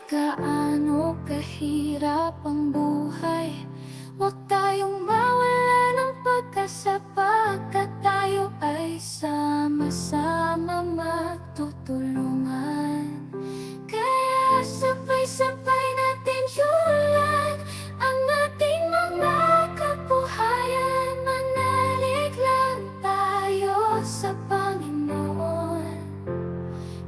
gaano kahirap ang buhay, huwag tayong mawala ng pag-asa pagkat tayo ay sama-sama magtutulungan. Kaya sabay-sabay natin simulan ang ating mga kabuhayan. Manalig lang tayo sa Panginoon.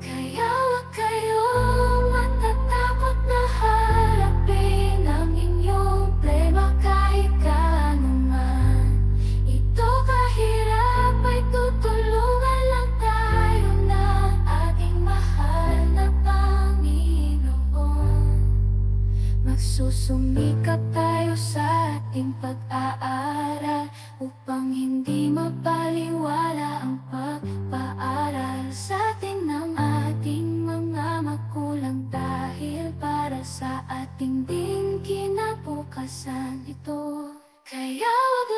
Kaya huwag kayong matatakot na harapin ang inyong problema kahit gaano man ito kahirap, ay tutulungan lang tayo ng ating mahal na Panginoon. Magsusumikap tayo sa ating pag-aaral upang hindi mapaliwala ang pagpaaral sa atin ng ating mga magulang, dahil para sa ating ding kinabukasan ito. Kaya wag